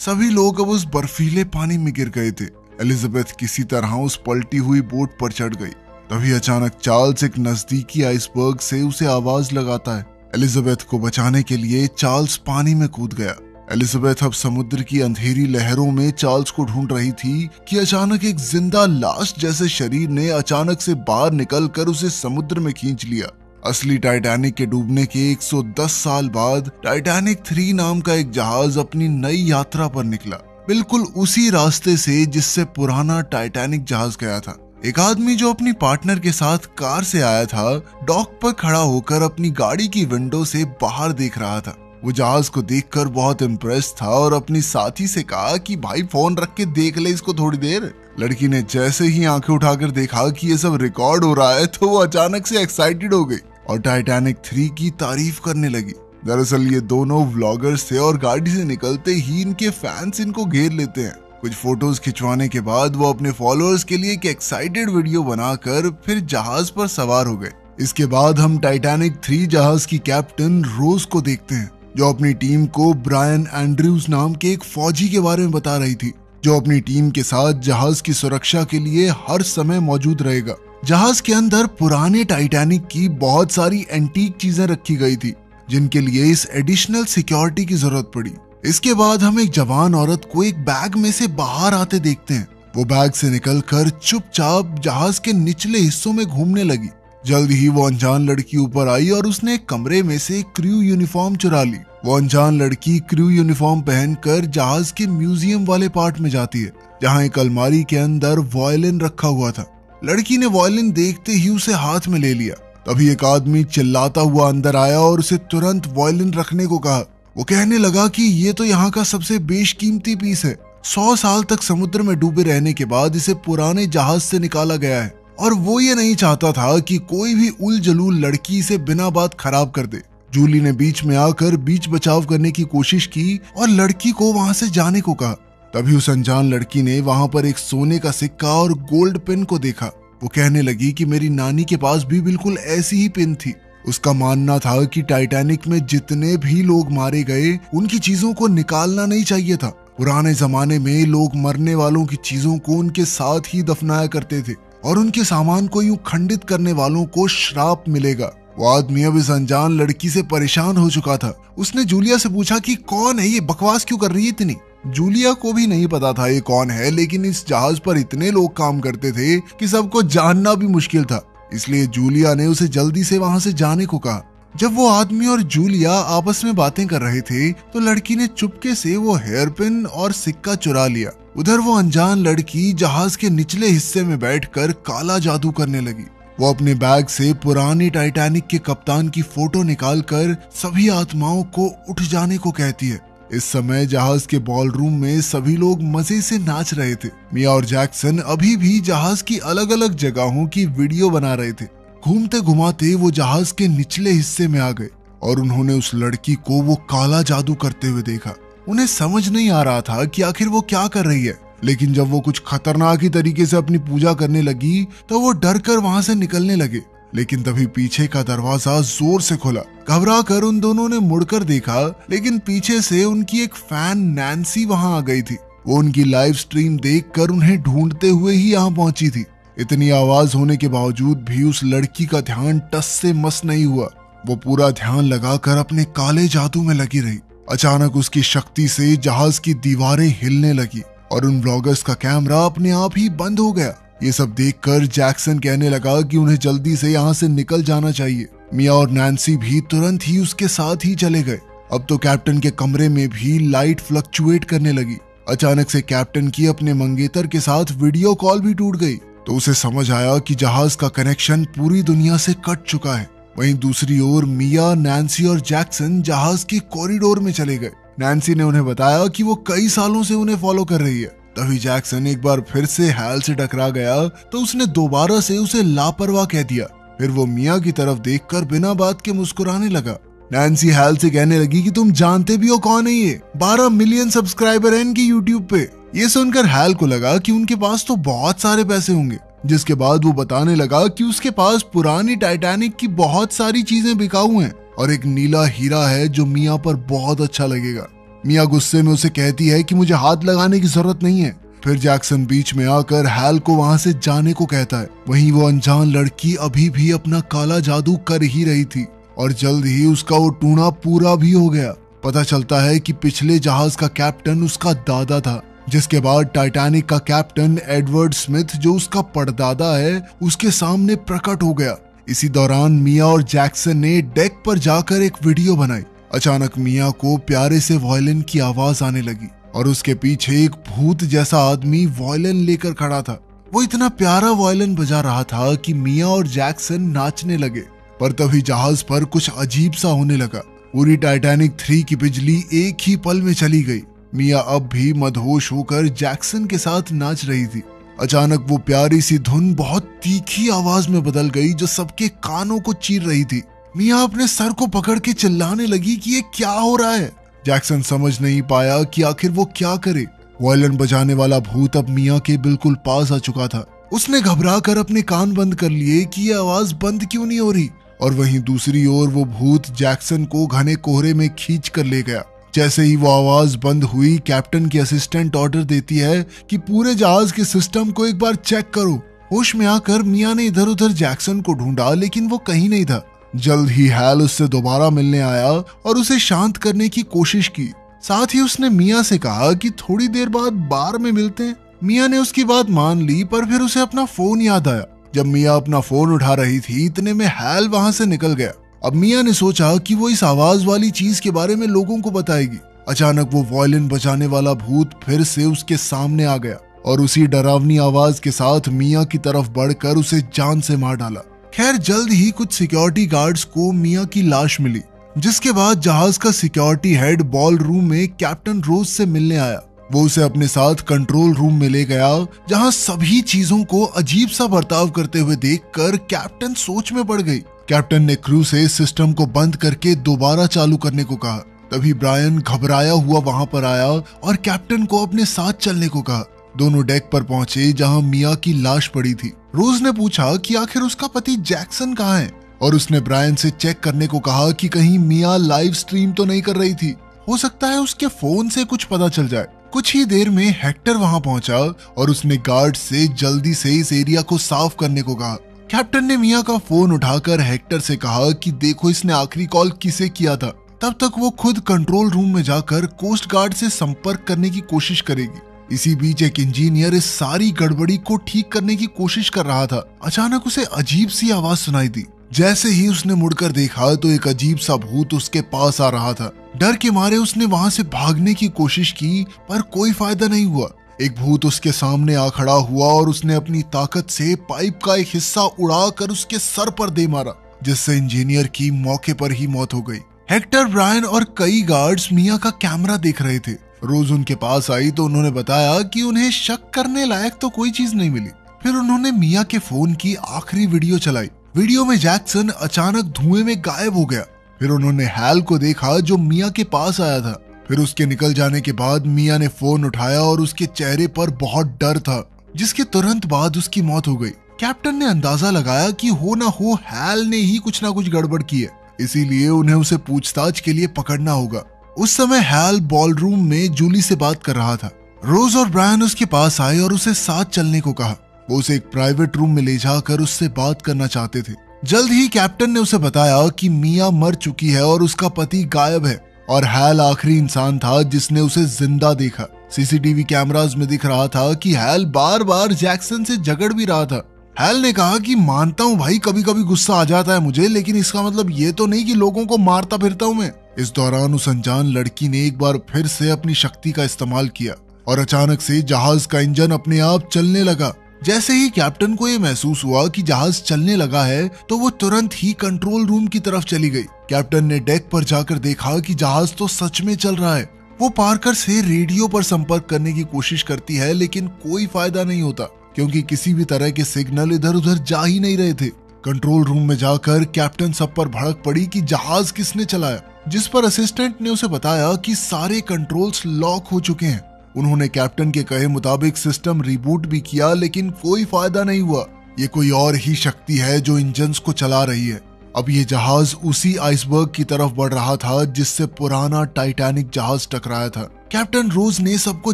सभी लोग अब उस बर्फीले पानी में गिर गए थे। एलिजाबेथ किसी तरह उस पलटी हुई बोट पर चढ़ गई। तभी अचानक चार्ल्स एक नजदीकी आइसबर्ग से उसे आवाज लगाता है। एलिजाबेथ को बचाने के लिए चार्ल्स पानी में कूद गया। एलिजाबेथ अब समुद्र की अंधेरी लहरों में चार्ल्स को ढूंढ रही थी कि अचानक एक जिंदा लाश जैसे शरीर ने अचानक से बाहर निकलकर उसे समुद्र में खींच लिया। असली टाइटैनिक के डूबने के 110 साल बाद टाइटैनिक 3 नाम का एक जहाज अपनी नई यात्रा पर निकला, बिल्कुल उसी रास्ते से जिससे पुराना टाइटैनिक जहाज गया था। एक आदमी जो अपनी पार्टनर के साथ कार से आया था, डॉक पर खड़ा होकर अपनी गाड़ी की विंडो से बाहर देख रहा था। वो जहाज को देखकर बहुत इम्प्रेस था और अपनी साथी से कहा कि भाई फोन रख के देख ले इसको थोड़ी देर। लड़की ने जैसे ही आंखें उठाकर देखा कि ये सब रिकॉर्ड हो रहा है तो वो अचानक से एक्साइटेड हो गई और टाइटैनिक 3 की तारीफ करने लगी। दरअसल ये दोनों व्लॉगर्स थे और गाड़ी से निकलते ही इनके फैंस इनको घेर लेते हैं। कुछ फोटोज खिंचवाने के बाद वो अपने फॉलोअर्स के लिए एक एक्साइटेड वीडियो बनाकर फिर जहाज पर सवार हो गए। इसके बाद हम टाइटैनिक 3 जहाज की कैप्टन रोज को देखते हैं, जो अपनी टीम को ब्रायन एंड्रयूज नाम के एक फौजी के बारे में बता रही थी, जो अपनी टीम के साथ जहाज की सुरक्षा के लिए हर समय मौजूद रहेगा। जहाज के अंदर पुराने टाइटैनिक की बहुत सारी एंटीक चीजें रखी गई थी, जिनके लिए इस एडिशनल सिक्योरिटी की जरूरत पड़ी। इसके बाद हम एक जवान औरत को एक बैग में से बाहर आते देखते हैं। वो बैग से निकलकर चुपचाप जहाज के निचले हिस्सों में घूमने लगी। जल्द ही वो अनजान लड़की ऊपर आई और उसने एक कमरे में से क्रू यूनिफॉर्म चुरा ली। वो अनजान लड़की क्रू यूनिफॉर्म पहनकर जहाज के म्यूजियम वाले पार्ट में जाती है, जहाँ एक अलमारी के अंदर वायलिन रखा हुआ था। लड़की ने वायलिन देखते ही उसे हाथ में ले लिया। तभी एक आदमी चिल्लाता हुआ अंदर आया और उसे तुरंत वायलिन रखने को कहा। वो कहने लगा कि ये तो यहाँ का सबसे बेशकीमती पीस है। 100 साल तक समुद्र में डूबे रहने के बाद इसे पुराने जहाज से निकाला गया है और वो ये नहीं चाहता था कि कोई भी उलझलूल लड़की इसे बिना बात खराब कर दे। जूली ने बीच में आकर बीच बचाव करने की कोशिश की और लड़की को वहां से जाने को कहा। तभी उस अनजान लड़की ने वहां पर एक सोने का सिक्का और गोल्ड पिन को देखा। वो कहने लगी कि मेरी नानी के पास भी बिल्कुल ऐसी ही पिन थी। उसका मानना था कि टाइटैनिक में जितने भी लोग मारे गए उनकी चीजों को निकालना नहीं चाहिए था। पुराने जमाने में लोग मरने वालों की चीजों को उनके साथ ही दफनाया करते थे और उनके सामान को यूं खंडित करने वालों को श्राप मिलेगा। वो आदमी अब इस अनजान लड़की से परेशान हो चुका था। उसने जूलिया से पूछा कि कौन है ये, बकवास क्यों कर रही है इतनी। जूलिया को भी नहीं पता था ये कौन है, लेकिन इस जहाज पर इतने लोग काम करते थे कि सबको जानना भी मुश्किल था। इसलिए जूलिया ने उसे जल्दी से वहां से जाने को कहा। जब वो आदमी और जूलिया आपस में बातें कर रहे थे तो लड़की ने चुपके से वो हेयर पिन और सिक्का चुरा लिया। उधर वो अनजान लड़की जहाज के निचले हिस्से में बैठकर काला जादू करने लगी। वो अपने बैग से पुरानी टाइटैनिक के कप्तान की फोटो निकालकर सभी आत्माओं को उठ जाने को कहती है। इस समय जहाज के बॉलरूम में सभी लोग मजे से नाच रहे थे। मिया और जैक्सन अभी भी जहाज की अलग अलग जगहों की वीडियो बना रहे थे। घूमते घुमाते वो जहाज के निचले हिस्से में आ गए और उन्होंने उस लड़की को वो काला जादू करते हुए देखा। उन्हें समझ नहीं आ रहा था कि आखिर वो क्या कर रही है, लेकिन जब वो कुछ खतरनाक ही तरीके से अपनी पूजा करने लगी तो वो डर कर वहां से निकलने लगे। लेकिन तभी पीछे का दरवाजा जोर से खुला। घबरा कर उन दोनों ने मुड़कर देखा, लेकिन पीछे से उनकी एक फैन नैन्सी वहां आ गई थी। वो उनकी लाइव स्ट्रीम देखकर उन्हें ढूंढते हुए ही यहाँ पहुंची थी। इतनी आवाज होने के बावजूद भी उस लड़की का ध्यान टस से मस नहीं हुआ। वो पूरा ध्यान लगाकर अपने काले जादू में लगी रही। अचानक उसकी शक्ति से जहाज की दीवारें हिलने लगी और उन ब्लॉगर्स का कैमरा अपने आप ही बंद हो गया। ये सब देखकर जैक्सन कहने लगा कि उन्हें जल्दी से यहाँ से निकल जाना चाहिए। मिया और नैन्सी भी तुरंत ही उसके साथ ही चले गए। अब तो कैप्टन के कमरे में भी लाइट फ्लक्चुएट करने लगी। अचानक से कैप्टन की अपने मंगेतर के साथ वीडियो कॉल भी टूट गई, तो उसे समझ आया कि जहाज का कनेक्शन पूरी दुनिया से कट चुका है। वहीं दूसरी ओर मिया, नैन्सी और जैक्सन जहाज की कॉरिडोर में चले गए। नैन्सी ने उन्हें बताया कि वो कई सालों से उन्हें फॉलो कर रही है। तभी जैक्सन एक बार फिर से हैल से टकरा गया तो उसने दोबारा से उसे लापरवाह कह दिया। फिर वो मिया की तरफ देखकर बिना बात के मुस्कुराने लगा। नैन्सी हैल से कहने लगी कि तुम जानते भी हो कौन है ये, 12 मिलियन सब्सक्राइबर हैं इनकी यूट्यूब पे। ये सुनकर हैल को लगा कि उनके पास तो बहुत सारे पैसे होंगे, जिसके बाद वो बताने लगा कि उसके पास पुरानी टाइटैनिक की बहुत सारी चीजें बिकाऊ हैं और एक नीला हीरा है जो मिया पर बहुत अच्छा लगेगा। मिया गुस्से में उसे कहती है कि मुझे हाथ लगाने की जरूरत नहीं है। फिर जैक्सन बीच में आकर हैल को वहां से जाने को कहता है। वहीं वो अनजान लड़की अभी भी अपना काला जादू कर ही रही थी और जल्द ही उसका वो टूणा पूरा भी हो गया। पता चलता है कि पिछले जहाज का कैप्टन उसका दादा था, जिसके बाद टाइटैनिक का कैप्टन एडवर्ड स्मिथ जो उसका परदादा है उसके सामने प्रकट हो गया। इसी दौरान मिया और जैक्सन ने डेक पर जाकर एक वीडियो बनाई। अचानक मिया को प्यारे से वायलिन की आवाज आने लगी और उसके पीछे एक भूत जैसा आदमी वायलिन लेकर खड़ा था। वो इतना प्यारा वायलिन बजा रहा था कि मिया और जैक्सन नाचने लगे। पर तभी जहाज पर कुछ अजीब सा होने लगा। पूरी टाइटैनिक 3 की बिजली एक ही पल में चली गई। मिया अब भी मदहोश होकर जैक्सन के साथ नाच रही थी। अचानक वो प्यारी सी धुन बहुत तीखी आवाज में बदल गई जो सबके कानों को चीर रही थी। मिया अपने सर को पकड़ के चिल्लाने लगी कि ये क्या हो रहा है। जैक्सन समझ नहीं पाया कि आखिर वो क्या करे। वायलिन बजाने वाला भूत अब मिया के बिल्कुल पास आ चुका था। उसने घबरा कर अपने कान बंद कर लिए कि ये आवाज बंद क्यों नहीं हो रही। और वहीं दूसरी ओर वो भूत जैक्सन को घने कोहरे में खींच कर ले गया। जैसे ही वो आवाज बंद हुई, कैप्टन की असिस्टेंट ऑर्डर देती है कि पूरे जहाज के सिस्टम को एक बार चेक करो। होश में आकर मिया ने इधर उधर जैक्सन को ढूंढा, लेकिन वो कहीं नहीं था। जल्द ही हैल उससे दोबारा मिलने आया और उसे शांत करने की कोशिश की। साथ ही उसने मिया से कहा कि थोड़ी देर बाद बार में मिलते हैं। मिया ने उसकी बात मान ली, पर फिर उसे अपना फोन याद आया। जब मिया अपना फोन उठा रही थी, इतने में हैल वहां से निकल गया। अब मिया ने सोचा कि वो इस आवाज वाली चीज के बारे में लोगों को बताएगी। अचानक वो वायलिन बजाने वाला भूत फिर से उसके सामने आ गया और उसी डरावनी आवाज के साथ मिया की तरफ बढ़कर उसे जान से मार डाला। खैर, जल्द ही कुछ सिक्योरिटी गार्ड्स को मिया की लाश मिली, जिसके बाद जहाज का सिक्योरिटी हेड बॉल रूम में कैप्टन रोज से मिलने आया। वो उसे अपने साथ कंट्रोल रूम में ले गया, जहां सभी चीजों को अजीब सा बर्ताव करते हुए देखकर कैप्टन सोच में पड़ गई। कैप्टन ने क्रू से सिस्टम को बंद करके दोबारा चालू करने को कहा। तभी ब्रायन घबराया हुआ वहां पर आया और कैप्टन को अपने साथ चलने को कहा। दोनों डेक पर पहुंचे जहां मिया की लाश पड़ी थी। रोज ने पूछा कि आखिर उसका पति जैक्सन कहाँ है और उसने ब्रायन से चेक करने को कहा कि कहीं मिया लाइव स्ट्रीम तो नहीं कर रही थी। हो सकता है उसके फोन से कुछ पता चल जाए। कुछ ही देर में हेक्टर वहां पहुंचा और उसने गार्ड से जल्दी से इस एरिया को साफ करने को कहा। कैप्टन ने मिया का फोन उठाकर हेक्टर से कहा कि देखो इसने आखिरी कॉल किसे किया था। तब तक वो खुद कंट्रोल रूम में जाकर कोस्ट गार्ड से संपर्क करने की कोशिश करेगी। इसी बीच एक इंजीनियर इस सारी गड़बड़ी को ठीक करने की कोशिश कर रहा था। अचानक उसे अजीब सी आवाज सुनाई दी। जैसे ही उसने मुड़कर देखा तो एक अजीब सा भूत उसके पास आ रहा था। डर के मारे उसने वहां से भागने की कोशिश की, पर कोई फायदा नहीं हुआ। एक भूत उसके सामने आ खड़ा हुआ और उसने अपनी ताकत से पाइप का एक हिस्सा उड़ाकर उसके सर पर दे मारा, जिससे इंजीनियर की मौके पर ही मौत हो गई। हेक्टर, ब्रायन और कई गार्ड्स मिया का कैमरा देख रहे थे। रोज उनके पास आई तो उन्होंने बताया कि उन्हें शक करने लायक तो कोई चीज नहीं मिली। फिर उन्होंने मिया के फोन की आखिरी वीडियो चलाई। वीडियो में जैक्सन अचानक धुएं में गायब हो गया। फिर उन्होंने हैल को देखा जो मिया के पास आया था। फिर उसके निकल जाने के बाद मिया ने फोन उठाया और उसके चेहरे पर बहुत डर था, जिसके तुरंत बाद उसकी मौत हो गई। कैप्टन ने अंदाजा लगाया कि हो ना हो हैल ने ही कुछ ना कुछ गड़बड़ की है, इसीलिए उन्हें उसे पूछताछ के लिए पकड़ना होगा। उस समय हैल बॉलरूम में जूली से बात कर रहा था। रोज और ब्रायन उसके पास आए और उसे साथ चलने को कहा। वो उसे एक प्राइवेट रूम में ले जाकर उससे बात करना चाहते थे। जल्द ही कैप्टन ने उसे बताया कि मिया मर चुकी है और उसका पति गायब है और हैल आखिरी इंसान था जिसने उसे जिंदा देखा। सीसीटीवी कैमरास में दिख रहा था कि हैल बार बार जैक्सन से झगड़ भी रहा था। हैल ने कहा कि मानता हूँ भाई, कभी कभी गुस्सा आ जाता है मुझे, लेकिन इसका मतलब ये तो नहीं कि लोगों को मारता फिरता हूँ मैं। इस दौरान उस अनजान लड़की ने एक बार फिर से अपनी शक्ति का इस्तेमाल किया और अचानक से जहाज का इंजन अपने आप चलने लगा। जैसे ही कैप्टन को ये महसूस हुआ कि जहाज चलने लगा है तो वो तुरंत ही कंट्रोल रूम की तरफ चली गई। कैप्टन ने डेक पर जाकर देखा कि जहाज तो सच में चल रहा है। वो पार्कर से रेडियो पर संपर्क करने की कोशिश करती है, लेकिन कोई फायदा नहीं होता क्योंकि किसी भी तरह के सिग्नल इधर उधर जा ही नहीं रहे थे। कंट्रोल रूम में जाकर कैप्टन सब पर भड़क पड़ी कि जहाज किसने चलाया, जिस पर असिस्टेंट ने उसे बताया कि सारे कंट्रोल्स लॉक हो चुके हैं। उन्होंने कैप्टन के कहे मुताबिक सिस्टम रिबूट भी किया, लेकिन कोई फायदा नहीं हुआ। ये कोई और ही शक्ति है जो इंजन्स को चला रही है। अब ये जहाज उसी आइसबर्ग की तरफ बढ़ रहा था जिससे पुराना टाइटैनिक जहाज टकराया था। कैप्टन रोज ने सबको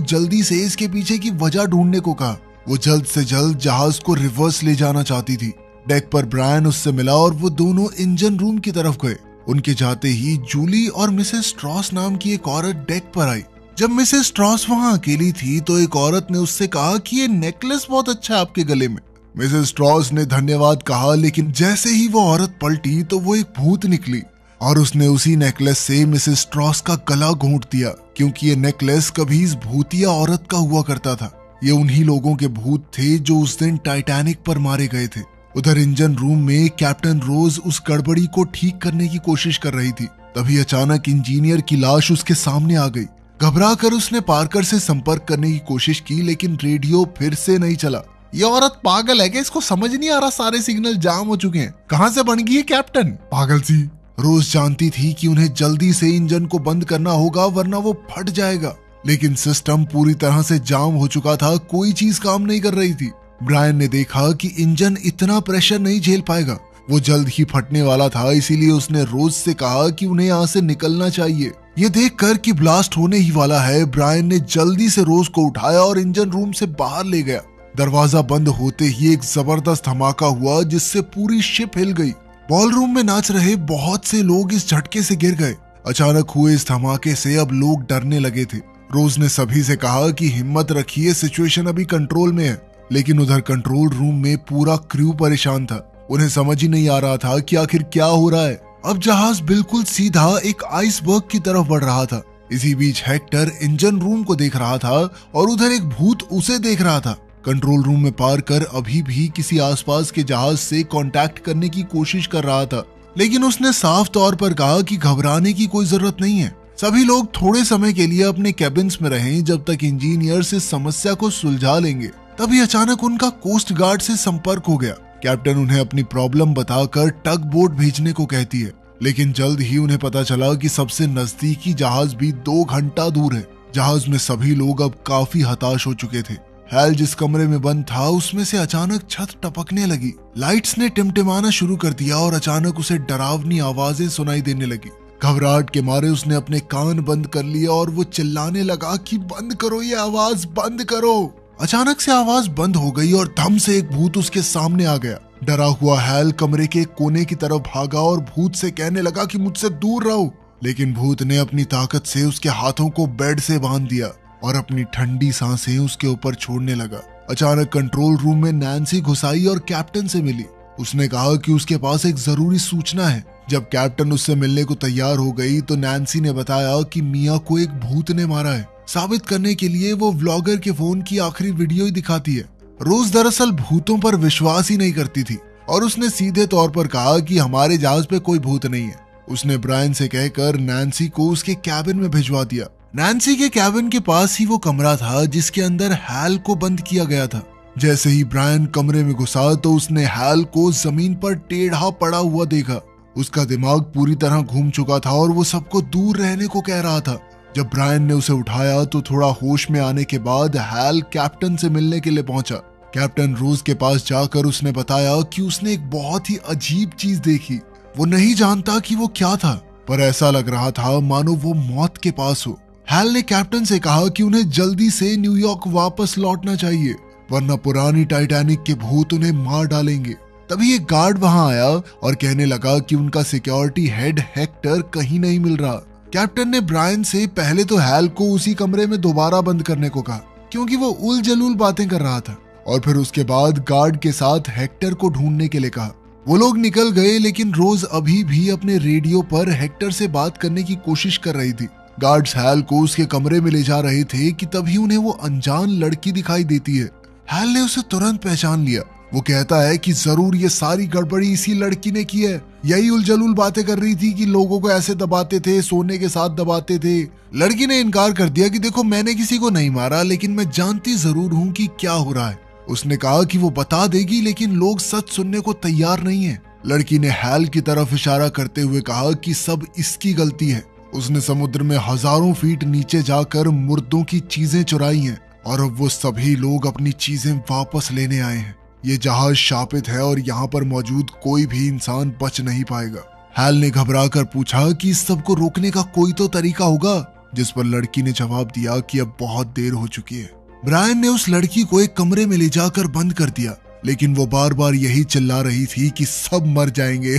जल्दी से इसके पीछे की वजह ढूंढने को कहा। वो जल्द से जल्द जहाज को रिवर्स ले जाना चाहती थी। डेक पर ब्रायन उससे मिला और वो दोनों इंजन रूम की तरफ गए। उनके जाते ही जूली और मिसेस स्ट्रॉस नाम की एक औरत डेक पर आई। जब मिसेस स्ट्रॉस वहां अकेली थी तो एक औरत ने उससे कहा कि ये नेकलेस बहुत अच्छा है आपके गले में। मिसेस स्ट्रॉस ने धन्यवाद कहा, लेकिन जैसे ही वो औरत पलटी तो वो एक भूत निकली और उसने उसी नेकलेस से मिसेस स्ट्रॉस का गला घोंट दिया, क्योंकि ये नेकलेस कभी इस भूतिया औरत का हुआ करता था। ये उन्हीं लोगों के भूत थे जो उस दिन टाइटैनिक पर मारे गए थे। उधर इंजन रूम में कैप्टन रोज उस गड़बड़ी को ठीक करने की कोशिश कर रही थी। तभी अचानक इंजीनियर की लाश उसके सामने आ गई। घबरा कर उसने पार्कर से संपर्क करने की कोशिश की, लेकिन रेडियो फिर से नहीं चला। ये औरत पागल है क्या? इसको समझ नहीं आ रहा सारे सिग्नल जाम हो चुके हैं। कहां से बन गई है कैप्टन? पागल सी। रोज जानती थी कि उन्हें जल्दी से इंजन को बंद करना होगा वरना वो फट जाएगा, लेकिन सिस्टम पूरी तरह से जाम हो चुका था। कोई चीज काम नहीं कर रही थी। ब्रायन ने देखा कि इंजन इतना प्रेशर नहीं झेल पाएगा, वो जल्द ही फटने वाला था। इसीलिए उसने रोज से कहा कि उन्हें यहाँ से निकलना चाहिए। ये देखकर कि ब्लास्ट होने ही वाला है, ब्रायन ने जल्दी से रोज को उठाया और इंजन रूम से बाहर ले गया। दरवाजा बंद होते ही एक जबरदस्त धमाका हुआ जिससे पूरी शिप हिल गई। बॉलरूम में नाच रहे बहुत से लोग इस झटके से गिर गए। अचानक हुए इस धमाके से अब लोग डरने लगे थे। रोज ने सभी से कहा कि हिम्मत रखिए, सिचुएशन अभी कंट्रोल में है। लेकिन उधर कंट्रोल रूम में पूरा क्रू परेशान था। उन्हें समझ ही नहीं आ रहा था कि आखिर क्या हो रहा है। अब जहाज बिल्कुल सीधा एक आइसबर्ग की तरफ बढ़ रहा था। इसी बीच हेक्टर इंजन रूम को देख रहा था और उधर एक भूत उसे देख रहा था। कंट्रोल रूम में पार कर अभी भी किसी आसपास के जहाज से कांटेक्ट करने की कोशिश कर रहा था, लेकिन उसने साफ तौर पर कहा कि घबराने की कोई जरूरत नहीं है। सभी लोग थोड़े समय के लिए अपने कैबिन्स में रहें जब तक इंजीनियर्स इस समस्या को सुलझा लेंगे। तभी अचानक उनका कोस्ट गार्ड से संपर्क हो गया। कैप्टन उन्हें अपनी प्रॉब्लम बताकर टग बोट भेजने को कहती है, लेकिन जल्द ही उन्हें पता चला कि सबसे नजदीकी जहाज भी 2 घंटा दूर है। जहाज में सभी लोग अब काफी हताश हो चुके थे। हैल जिस कमरे में बंद था उसमें से अचानक छत टपकने लगी। लाइट्स ने टिमटिमाना शुरू कर दिया और अचानक उसे डरावनी आवाजें सुनाई देने लगी। घबराहट के मारे उसने अपने कान बंद कर लिए और वो चिल्लाने लगा कि बंद करो, ये आवाज बंद करो। अचानक से आवाज बंद हो गई और धम से एक भूत उसके सामने आ गया। डरा हुआ हैल कमरे के कोने की तरफ भागा और भूत से कहने लगा कि मुझसे दूर रहो, लेकिन भूत ने अपनी ताकत से उसके हाथों को बेड से बांध दिया और अपनी ठंडी सांसें उसके ऊपर छोड़ने लगा। अचानक कंट्रोल रूम में नैन्सी घुस आई और कैप्टन से मिली। उसने कहा कि उसके पास एक जरूरी सूचना है। जब कैप्टन उससे मिलने को तैयार हो गई तो नैन्सी ने बताया कि मिया को एक भूत ने मारा है। साबित करने के लिए वो व्लॉगर के फोन की आखिरी वीडियो ही दिखाती है। रोज दरअसल भूतों पर विश्वास ही नहीं करती थी और उसने सीधे तौर पर कहा कि हमारे जहाज पे कोई भूत नहीं है। उसने ब्रायन से कहकर नैन्सी को उसके कैबिन में भिजवा दिया। नैन्सी के कैबिन के पास ही वो कमरा था जिसके अंदर हैल को बंद किया गया था। जैसे ही ब्रायन कमरे में घुसा तो उसने हैल को जमीन पर टेढ़ा पड़ा हुआ देखा। उसका दिमाग पूरी तरह घूम चुका था और वो सबको दूर रहने को कह रहा था। जब ब्रायन ने उसे उठाया तो थोड़ा होश में आने के बाद हैल कैप्टन से मिलने के लिए पहुंचा। कैप्टन रोज के पास जाकर उसने बताया कि उसने एक बहुत ही अजीब चीज देखी। वो नहीं जानता कि वो क्या था, पर ऐसा लग रहा था मानो वो मौत के पास हो। हैल ने कैप्टन से कहा कि उन्हें जल्दी से न्यूयॉर्क वापस लौटना चाहिए, वरना पुरानी टाइटैनिक के भूत उन्हें मार डालेंगे। तभी एक गार्ड वहां आया और कहने लगा कि उनका सिक्योरिटी हेड हेक्टर कहीं नहीं मिल रहा। कैप्टन ने ब्रायन से पहले तो हैल को उसी कमरे में दोबारा बंद करने को कहा, क्योंकि वो उल जलूल बातें कर रहा था, और फिर उसके बाद गार्ड के साथ हेक्टर को ढूंढने के लिए कहा। वो लोग निकल गए, लेकिन रोज अभी भी अपने रेडियो पर हेक्टर से बात करने की कोशिश कर रही थी। गार्ड्स हैल को उसके कमरे में ले जा रहे थे कि तभी उन्हें वो अनजान लड़की दिखाई देती है। हैल ने उसे तुरंत पहचान लिया। वो कहता है कि जरूर ये सारी गड़बड़ी इसी लड़की ने की है। यही उलझलूल बातें कर रही थी कि लोगों को ऐसे दबाते थे, सोने के साथ दबाते थे। लड़की ने इनकार कर दिया कि देखो मैंने किसी को नहीं मारा, लेकिन मैं जानती जरूर हूँ कि क्या हो रहा है। उसने कहा कि वो बता देगी, लेकिन लोग सच सुनने को तैयार नहीं है। लड़की ने हैल की तरफ इशारा करते हुए कहा कि सब इसकी गलती है। उसने समुद्र में हजारों फीट नीचे जाकर मुर्दों की चीजें चुराई हैं और अब वो सभी लोग अपनी चीजें वापस लेने आए हैं। ये जहाज शापित है और यहाँ पर मौजूद कोई भी इंसान बच नहीं पाएगा। हैल ने घबरा कर पूछा कि इस सब को रोकने का कोई तो तरीका होगा, जिस पर लड़की ने जवाब दिया कि अब बहुत देर हो चुकी है। ब्रायन ने उस लड़की को एक कमरे में ले जाकर बंद कर दिया, लेकिन वो बार बार यही चिल्ला रही थी कि सब मर जाएंगे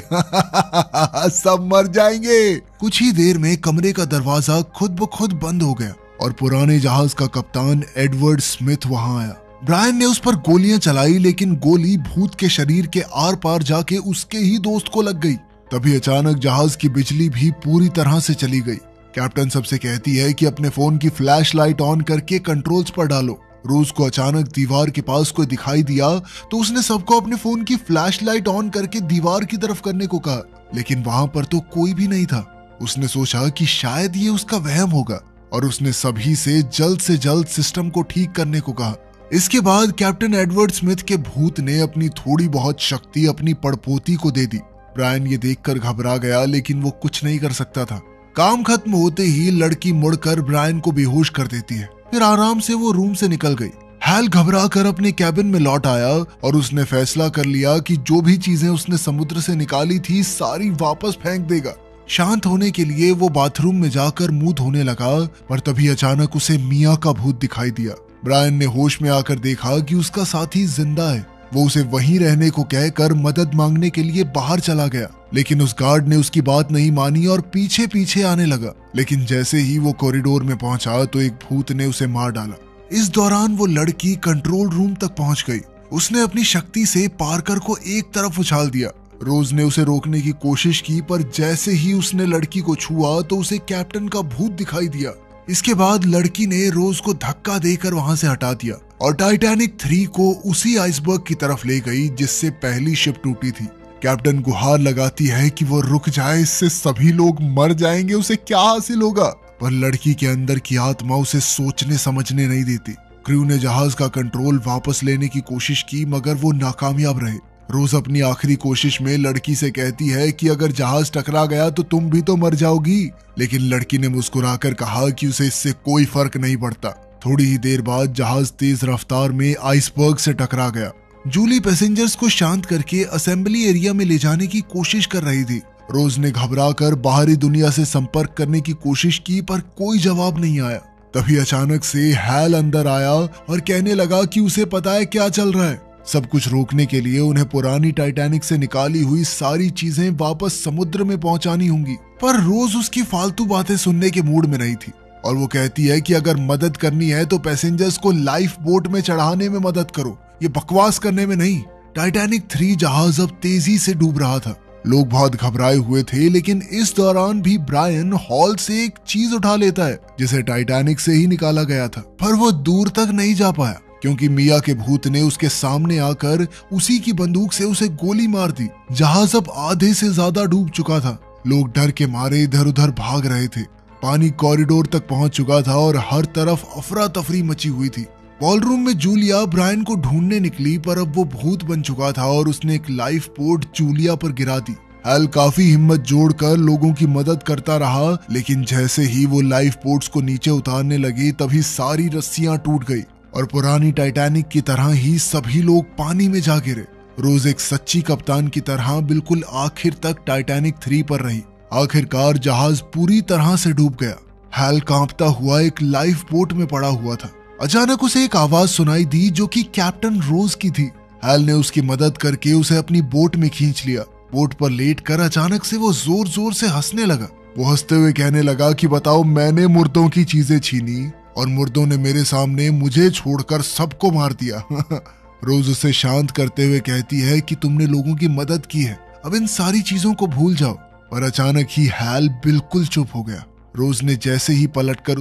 सब मर जाएंगे। कुछ ही देर में कमरे का दरवाजा खुद ब खुद बंद हो गया और पुराने जहाज का कप्तान एडवर्ड स्मिथ वहां आया। ब्रायन ने उस पर गोलियां चलाई, लेकिन गोली भूत के शरीर के आर पार जाके उसके ही दोस्त को लग गई। तभी अचानक जहाज की बिजली भी पूरी तरह से चली गई। कैप्टन सबसे कहती है कि अपने फोन की फ्लैश लाइट ऑन करके कंट्रोल्स पर डालो। रोज को अचानक दीवार के पास कोई दिखाई दिया तो उसने सबको अपने फोन की फ्लैश लाइट ऑन करके दीवार की तरफ करने को कहा, लेकिन वहां पर तो कोई भी नहीं था। उसने सोचा कि शायद ये उसका वहम होगा और उसने सभी से जल्द सिस्टम को ठीक करने को कहा। इसके बाद कैप्टन एडवर्ड स्मिथ के भूत ने अपनी थोड़ी बहुत शक्ति अपनी पड़पोती को दे दी। ब्रायन ये देखकर घबरा गया, लेकिन वो कुछ नहीं कर सकता था। काम खत्म होते ही लड़की मुड़कर ब्रायन को बेहोश कर देती है, फिर आराम से वो रूम से निकल गई। हैल घबरा कर अपने कैबिन में लौट आया और उसने फैसला कर लिया कि जो भी चीजें उसने समुद्र से निकाली थी सारी वापस फेंक देगा। शांत होने के लिए वो बाथरूम में जाकर मुंह धोने लगा, पर तभी अचानक उसे मिया का भूत दिखाई दिया। ब्रायन ने होश में आकर देखा कि उसका साथी जिंदा है। वो उसे वहीं रहने को कहकर मदद मांगने के लिए बाहर चला गया, लेकिन उस गार्ड ने उसकी बात नहीं मानी और पीछे पीछे आने लगा। लेकिन जैसे ही वो कॉरिडोर में पहुंचा तो एक भूत ने उसे मार डाला। इस दौरान वो लड़की कंट्रोल रूम तक पहुंच गई। उसने अपनी शक्ति से पार्कर को एक तरफ उछाल दिया। रोज ने उसे रोकने की कोशिश की, पर जैसे ही उसने लड़की को छुआ तो उसे कैप्टन का भूत दिखाई दिया। इसके बाद लड़की ने रोज को धक्का देकर वहां से हटा दिया और टाइटैनिक 3 को उसी आइसबर्ग की तरफ ले गई जिससे पहली शिप टूटी थी। कैप्टन गुहार लगाती है कि वो रुक जाए, इससे सभी लोग मर जाएंगे, उसे क्या हासिल होगा। पर लड़की के अंदर की आत्मा उसे सोचने समझने नहीं देती। क्रू ने जहाज का कंट्रोल वापस लेने की कोशिश की, मगर वो नाकामयाब रहे। रोज अपनी आखिरी कोशिश में लड़की से कहती है कि अगर जहाज टकरा गया तो तुम भी तो मर जाओगी, लेकिन लड़की ने मुस्कुराकर कहा कि उसे इससे कोई फर्क नहीं पड़ता। थोड़ी ही देर बाद जहाज तेज रफ्तार में आइसबर्ग से टकरा गया। जूली पैसेंजर्स को शांत करके असेंबली एरिया में ले जाने की कोशिश कर रही थी। रोज ने घबराकर बाहरी दुनिया से संपर्क करने की कोशिश की, पर कोई जवाब नहीं आया। तभी अचानक से हैल अंदर आया और कहने लगा कि उसे पता है क्या चल रहा है। सब कुछ रोकने के लिए उन्हें पुरानी टाइटैनिक से निकाली हुई सारी चीजें वापस समुद्र में पहुंचानी होंगी। पर रोज उसकी फालतू बातें सुनने के मूड में नहीं थी और वो कहती है कि अगर मदद करनी है तो पैसेंजर्स को लाइफ बोट में चढ़ाने में मदद करो, ये बकवास करने में नहीं। टाइटैनिक 3 जहाज अब तेजी से डूब रहा था। लोग बहुत घबराए हुए थे, लेकिन इस दौरान भी ब्रायन हॉल से एक चीज उठा लेता है जिसे टाइटैनिक से ही निकाला गया था। पर वो दूर तक नहीं जा पाया क्योंकि मिया के भूत ने उसके सामने आकर उसी की बंदूक से उसे गोली मार दी। जहाज अब आधे से ज्यादा डूब चुका था। लोग डर के मारे इधर उधर भाग रहे थे। पानी कॉरिडोर तक पहुंच चुका था और हर तरफ अफरा तफरी मची हुई थी। बॉलरूम में जूलिया ब्रायन को ढूंढने निकली, पर अब वो भूत बन चुका था और उसने एक लाइफ बोट जूलिया पर गिरा दी। हैल काफी हिम्मत जोड़कर लोगों की मदद करता रहा, लेकिन जैसे ही वो लाइफ बोट्स को नीचे उतारने लगी तभी सारी रस्सियां टूट गई और पुरानी टाइटैनिक की तरह ही सभी लोग पानी में जा गिरे। रोज एक सच्ची कप्तान की तरह बिल्कुल आखिर तक टाइटैनिक 3 पर रही। आखिरकार जहाज पूरी तरह से डूब गया। हैल कांपता हुआ एक लाइफ बोट में पड़ा हुआ था। अचानक उसे एक आवाज सुनाई दी जो कि कैप्टन रोज की थी। हैल ने उसकी मदद करके उसे अपनी बोट में खींच लिया। बोट पर लेटकर अचानक से वो जोर जोर से हंसने लगा। वो हंसते हुए कहने लगा कि बताओ, मैंने मुर्दों की चीजें छीनी और मुर्दों ने मेरे सामने मुझे छोड़कर सबको मार दिया। रोज उसे शांत करते हुए कहती है कि तुमने लोगों की मदद की है, अब इन सारी चीजों को भूल जाओ। पर अचानक ही हैल बिल्कुल चुप हो गया। रोज ने जैसे ही पलटकर